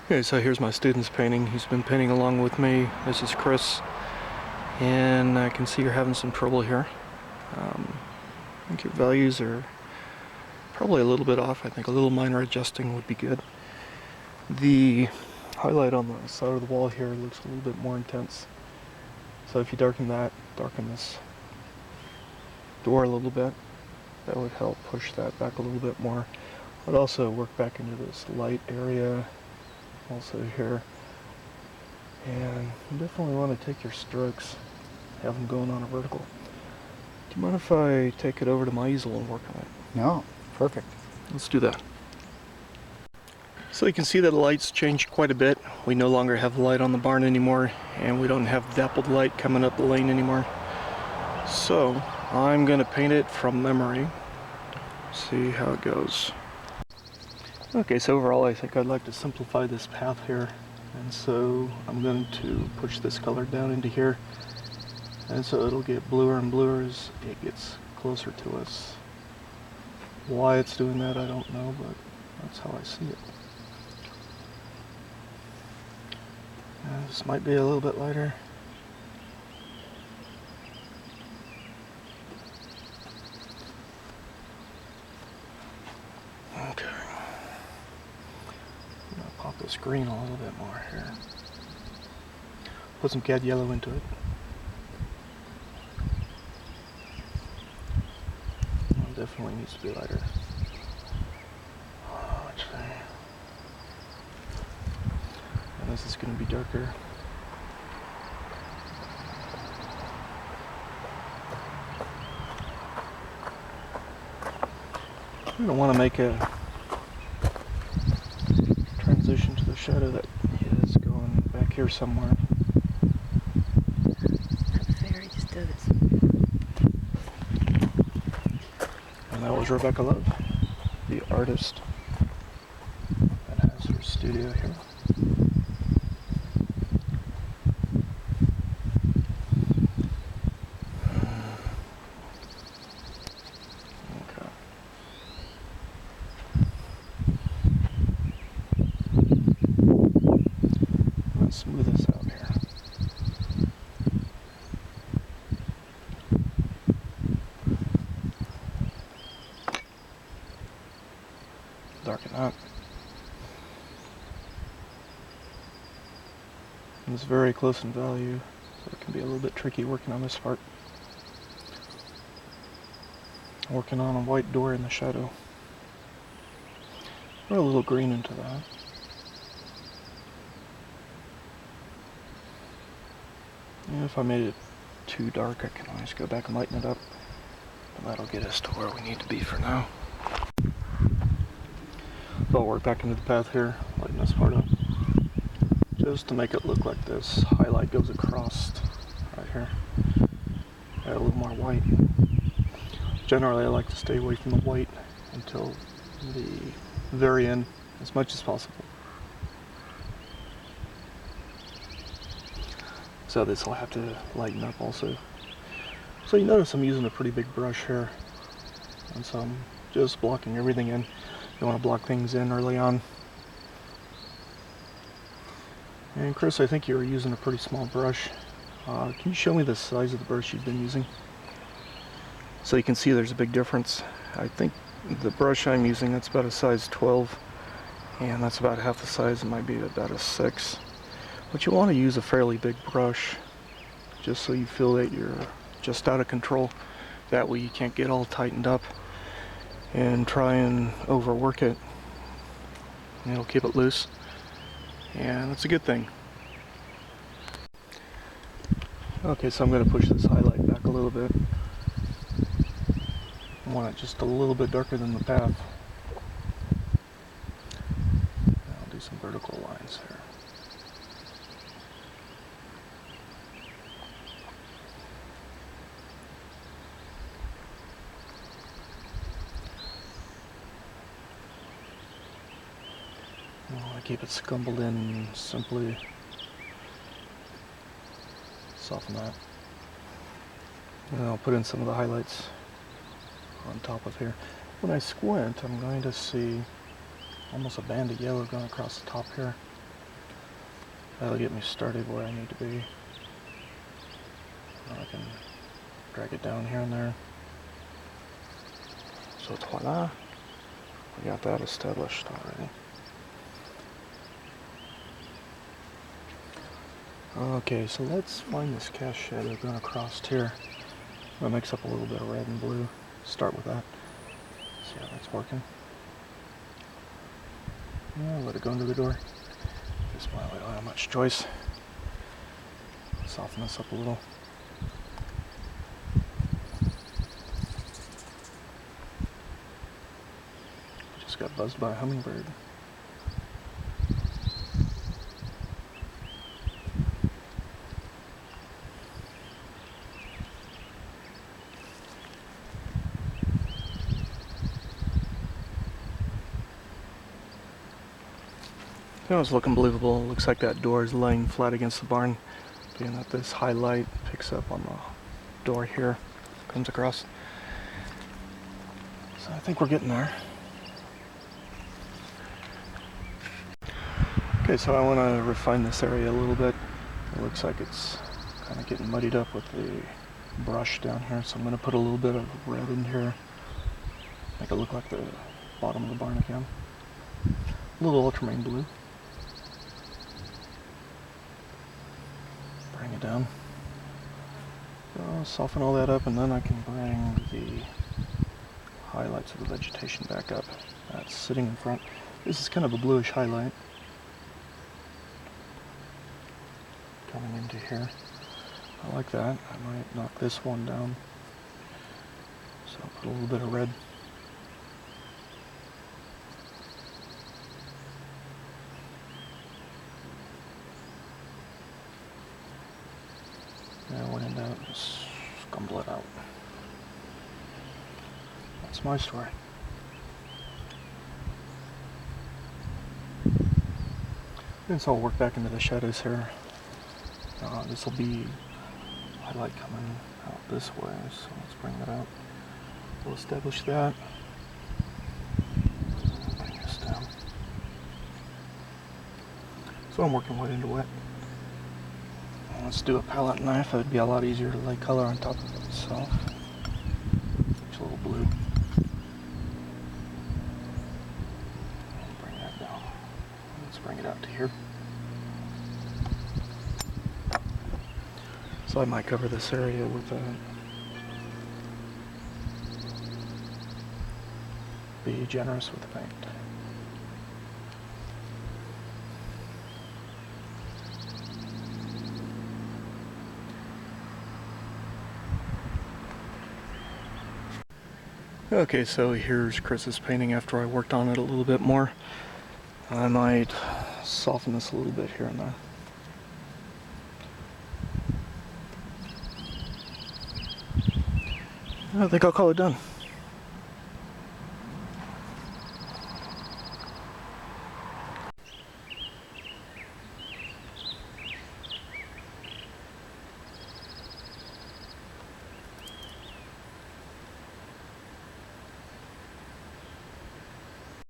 Okay, so here's my student's painting. He's been painting along with me. This is Chris, and I can see you're having some trouble here. I think your values are probably a little bit off. I think a little minor adjusting would be good. The highlight on the side of the wall here looks a little bit more intense. So if you darken this door a little bit, that would help push that back a little bit more. I'd also work back into this light area also here, and you definitely want to take your strokes, have them going on a vertical. Do you mind if I take it over to my easel and work on it? No, perfect. Let's do that. So you can see that the lights changed quite a bit. We no longer have the light on the barn anymore, and we don't have dappled light coming up the lane anymore. So I'm going to paint it from memory, see how it goes. Okay, so overall I think I'd like to simplify this path here, and so I'm going to push this color down into here, and so it'll get bluer and bluer as it gets closer to us. Why it's doing that I don't know, but that's how I see it. This might be a little bit lighter. Okay. I'm gonna pop this green a little bit more here. Put some cad yellow into it. It definitely needs to be lighter. Actually, and this is going to be darker. I don't want to make a transition to the shadow that is going back here somewhere. That's fair, he just does it. And that was Rebecca Love, the artist that has her studio here. Okay. Let's smooth this out here. Darken up. It's very close in value, so it can be a little bit tricky working on this part. Working on a white door in the shadow. Put a little green into that. And if I made it too dark, I can always go back and lighten it up. And that'll get us to where we need to be for now. So I'll work back into the path here, lighten this part up, just to make it look like this highlight goes across right here. Add a little more white. Generally I like to stay away from the white until the very end as much as possible. So this will have to lighten up also. So you notice I'm using a pretty big brush here, and so I'm just blocking everything in. You want to block things in early on. And Chris, I think you were using a pretty small brush. Can you show me the size of the brush you've been using? So you can see there's a big difference. I think the brush I'm using, that's about a size 12, and that's about half the size. It might be about a 6. But you want to use a fairly big brush, just so you feel that you're just out of control. That way you can't get all tightened up and try and overwork it. It'll keep it loose, and that's a good thing. Okay, so I'm going to push this highlight back a little bit. I want it just a little bit darker than the path. I'll do some vertical lines here. I keep it scumbled in and simply soften that. And I'll put in some of the highlights on top of here. When I squint, I'm going to see almost a band of yellow going across the top here. That'll get me started where I need to be. I can drag it down here and there. So voila, we got that established already. Okay, so let's find this cast shadow going across here. I'm gonna mix up a little bit of red and blue. Start with that. See how that's working. Yeah, let it go into the door. This one, I don't have much choice. Soften this up a little. Just got buzzed by a hummingbird. That was looking believable. Looks like that door is laying flat against the barn, being that this highlight picks up on the door here, comes across. So I think we're getting there. Okay, so I want to refine this area a little bit. It looks like it's kind of getting muddied up with the brush down here, so I'm going to put a little bit of red in here, make it look like the bottom of the barn again. A little ultramarine blue. Bring it down. Soften all that up, and then I can bring the highlights of the vegetation back up. That's sitting in front. This is kind of a bluish highlight coming into here. I like that. I might knock this one down. So I'll put a little bit of red. Yeah, I went in there, just scumble it out. That's my story. And so I'll work back into the shadows here. This will be highlight coming out this way, so let's bring that out. We'll establish that. Bring this down. So I'm working wet into wet. Let's do a palette knife. It would be a lot easier to lay color on top of itself. It's a little blue. Bring that down. Let's bring it out to here. So I might cover this area with be generous with the paint. Okay, so here's Chris's painting after I worked on it a little bit more. I might soften this a little bit here and there. I think I'll call it done.